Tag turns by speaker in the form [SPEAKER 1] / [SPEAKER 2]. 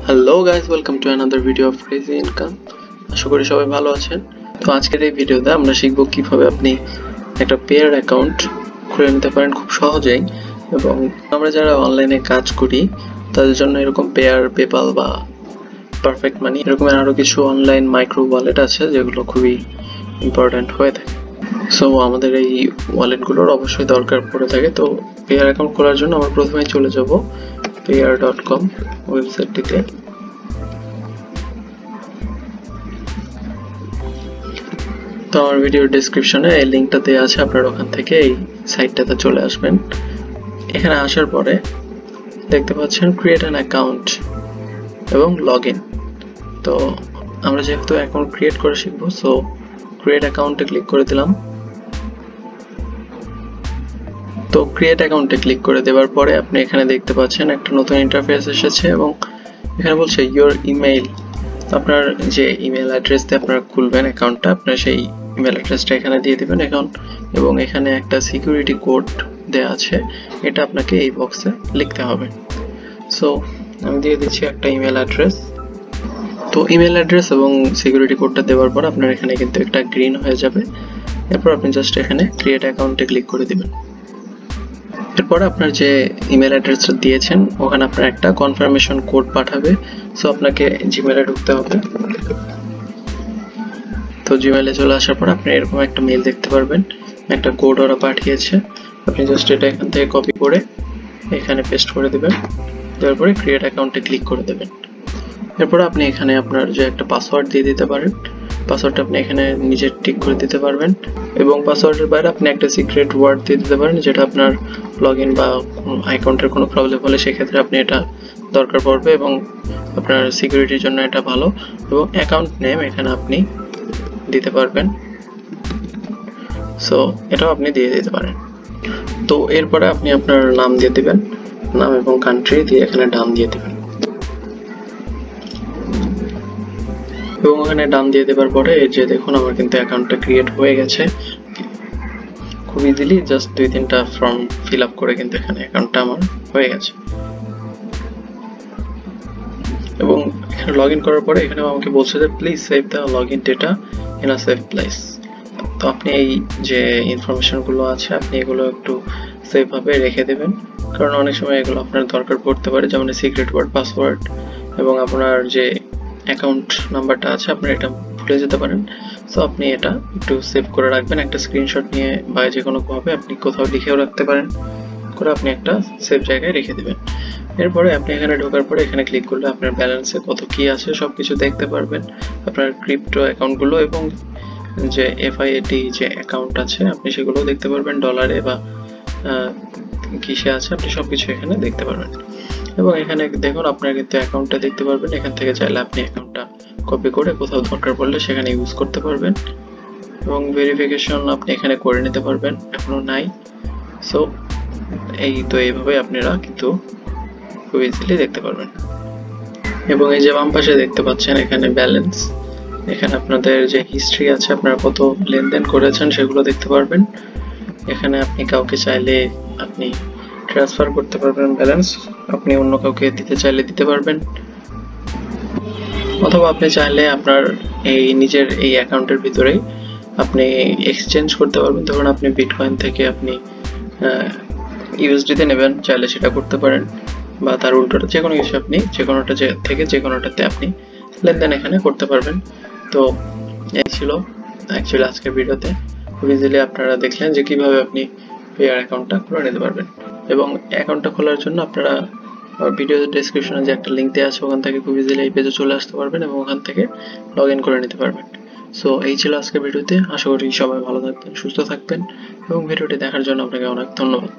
[SPEAKER 1] Hello guys, welcome to another video of crazy income. আশা করি সবাই ভালো আছেন। তো আজকের এই ভিডিওতে আমরা শিখব কিভাবে আপনি একটা পেয়ার অ্যাকাউন্ট খুলে নিতে পারেন খুব সহজেই। এবং আমরা যারা অনলাইনে কাজ করি তাদের জন্য এরকম পেয়ার, পেপাল বা পারফেক্ট মানি এরকম আরও কিছু অনলাইন মাইক্রো ওয়ালেট আছে যেগুলো খুবই ইম্পর্ট্যান্ট হয়ে থাকে। সো আমাদের এই ওয়ালেটগুলোর অবশ্যই দরকার পড়ে থাকে। তো পেয়ার অ্যাকাউন্ট খোলার জন্য আমরা প্রথমেই চলে যাব payeer.com ওয়েবসাইটটিতে। তো আমার ভিডিওর ডেসক্রিপশনে এই লিঙ্কটা দেওয়া আছে, আপনারা ওখান থেকে এই সাইটটাতে চলে আসবেন। এখানে আসার পরে দেখতে পাচ্ছেন ক্রিয়েট অ্যান অ্যাকাউন্ট এবং লগ ইন। তো আমরা যেহেতু অ্যাকাউন্ট ক্রিয়েট করে শিখবো, সো ক্রিয়েট অ্যাকাউন্টে ক্লিক করে দিলাম। তো ক্রিয়েট অ্যাকাউন্টে ক্লিক করে দেওয়ার পরে আপনি এখানে দেখতে পাচ্ছেন একটা নতুন ইন্টারফেস এসেছে এবং এখানে বলছে ইয়োর ইমেইল। আপনার যে ইমেল অ্যাড্রেস দিয়ে আপনারা খুলবেন অ্যাকাউন্টটা, আপনার সেই ইমেল অ্যাড্রেসটা এখানে দিয়ে দিবেন অ্যাকাউন্ট, এবং এখানে একটা সিকিউরিটি কোড দেওয়া আছে, এটা আপনাকে এই বক্সে লিখতে হবে। সো আমি দিয়ে দিচ্ছি একটা ইমেল অ্যাড্রেস। তো ইমেল অ্যাড্রেস এবং সিকিউরিটি কোডটা দেওয়ার পর আপনার এখানে কিন্তু একটা গ্রিন হয়ে যাবে। এরপর আপনি জাস্ট এখানে ক্রিয়েট অ্যাকাউন্টে ক্লিক করে দিবেন। এরপর আপনার যে ইমেল অ্যাড্রেসটা দিয়েছেন ওখানে আপনার একটা কনফার্মেশন কোড পাঠাবে। সো আপনাকে জিমেলে ঢুকতে হবে। তো জিমেলে চলে আসার পর আপনি এরকম একটা মেল দেখতে পারবেন, একটা কোড ওরা পাঠিয়েছে। আপনি জাস্ট এটা এখান থেকে কপি করে এখানে পেস্ট করে দেবেন, দেওয়ার পরে ক্রিয়েট অ্যাকাউন্টে ক্লিক করে দেবেন। এরপর আপনি এখানে আপনার যে একটা পাসওয়ার্ড দিয়ে দিতে পারেন, পাসওয়ার্ডটা আপনি এখানে নিজে ঠিক করে দিতে পারবেন, এবং পাসওয়ার্ডের বাইরে আপনি একটা সিক্রেট ওয়ার্ড দিয়ে দিতে পারেন যেটা আপনার লগ ইন বা অ্যাকাউন্টের কোনো প্রবলেম হলে সেক্ষেত্রে আপনি এটা দরকার পড়বে এবং আপনার সিকিউরিটির জন্য এটা ভালো। এবং অ্যাকাউন্ট নেম এখানে আপনি দিতে পারবেন, সো এটাও আপনি দিয়ে দিতে পারেন। তো এরপরে আপনি আপনার নাম দিয়ে দিবেন, নাম এবং কান্ট্রি দিয়ে এখানে ডান দিয়ে দেবেন। এবং ওখানে ডান দিয়ে দেওয়ার পরে এই যে দেখুন আমার কিন্তু অ্যাকাউন্টটা ক্রিয়েট হয়ে গেছে খুব ইজিলি। জাস্ট 2-3টা ফর্ম ফিল আপ করে কিন্তু এখানে অ্যাকাউন্টটা আমার হয়ে গেছে। এবং এখানে লগ ইন করার পরে এখানে আমাকে বলছে যে please save the log in data in a safe place. তো আপনি এই যে ইনফরমেশনগুলো আছে আপনি এগুলো একটু সেফভাবে রেখে দেবেন, কারণ অনেক সময় এগুলো আপনার দরকার পড়তে পারে, যেমন সিক্রেট ওয়ার্ড, পাসওয়ার্ড এবং আপনার যে অ্যাকাউন্ট নাম্বারটা আছে আপনার এটা ভুলে যেতে পারেন। সো আপনি এটা একটু সেভ করে রাখবেন, একটা স্ক্রিনশট নিয়ে বা যে কোনোভাবে আপনি কোথাও লিখেও রাখতে পারেন, করে আপনি একটা সেভ জায়গায় রেখে দেবেন। এরপরে আপনি এখানে ঢোকার পরে এখানে ক্লিক করলে আপনার ব্যালেন্সে কত কি আছে সব কিছু দেখতে পারবেন, আপনার ক্রিপ্টো অ্যাকাউন্টগুলো এবং যে FIAT যে অ্যাকাউন্ট আছে আপনি সেগুলো দেখতে পারবেন, ডলারে বা কিসে আছে আপনি সবকিছু এখানে দেখতে পারবেন। এবং এখানে দেখুন আপনার কিন্তু অ্যাকাউন্টটা দেখতে পারবেন, এখান থেকে চাইলে আপনি অ্যাকাউন্টটা কপি করে কোথাও দরকার পড়লে সেখানে ইউজ করতে পারবেন, এবং ভেরিফিকেশন আপনি এখানে করে নিতে পারবেন, এখনো নাই। সো এই তো এইভাবে আপনারা কিন্তু খুব ইজিলি দেখতে পারবেন। এবং এই যে বাম পাশে দেখতে পাচ্ছেন এখানে ব্যালেন্স, এখানে আপনাদের যে হিস্ট্রি আছে আপনারা কত লেনদেন করেছেন সেগুলো দেখতে পারবেন। এখানে আপনি কাউকে চাইলে আপনি ট্রান্সফার করতে পারবেন ব্যালেন্স, আপনি অন্য কাউকে দিতে চাইলে দিতে পারবেন, অথবা আপনি চাইলে আপনার এই নিজের এই অ্যাকাউন্টের ভিতরেই আপনি এক্সচেঞ্জ করতে পারবেন। ধরুন আপনি বিটকয়েন থেকে আপনি USD তে নেবেন, চাইলে সেটা করতে পারেন, বা তার উল্টোটা যে কোনো কিছু আপনি যে কোনোটা থেকে যে কোনোটাতে আপনি লেনদেন এখানে করতে পারবেন। তো এই ছিল অ্যাকচুয়ালি আজকের ভিডিওতে। খুব ইজিলি আপনারা দেখলেন যে কিভাবে আপনি পেয়ার অ্যাকাউন্টটা খুলে নিতে পারবেন। এবং অ্যাকাউন্টটা খোলার জন্য আপনারা ভিডিও ডেসক্রিপশনে যে একটা লিঙ্ক দেওয়া আছে ওখান থেকে খুব ইজিলি এই পেজে চলে আসতে পারবেন এবং ওখান থেকে লগ ইন করে নিতে পারবেন। সো এই ছিল আজকের ভিডিওতে। আশা করি সবাই ভালো থাকবেন, সুস্থ থাকবেন, এবং ভিডিওটি দেখার জন্য আপনাকে অনেক ধন্যবাদ।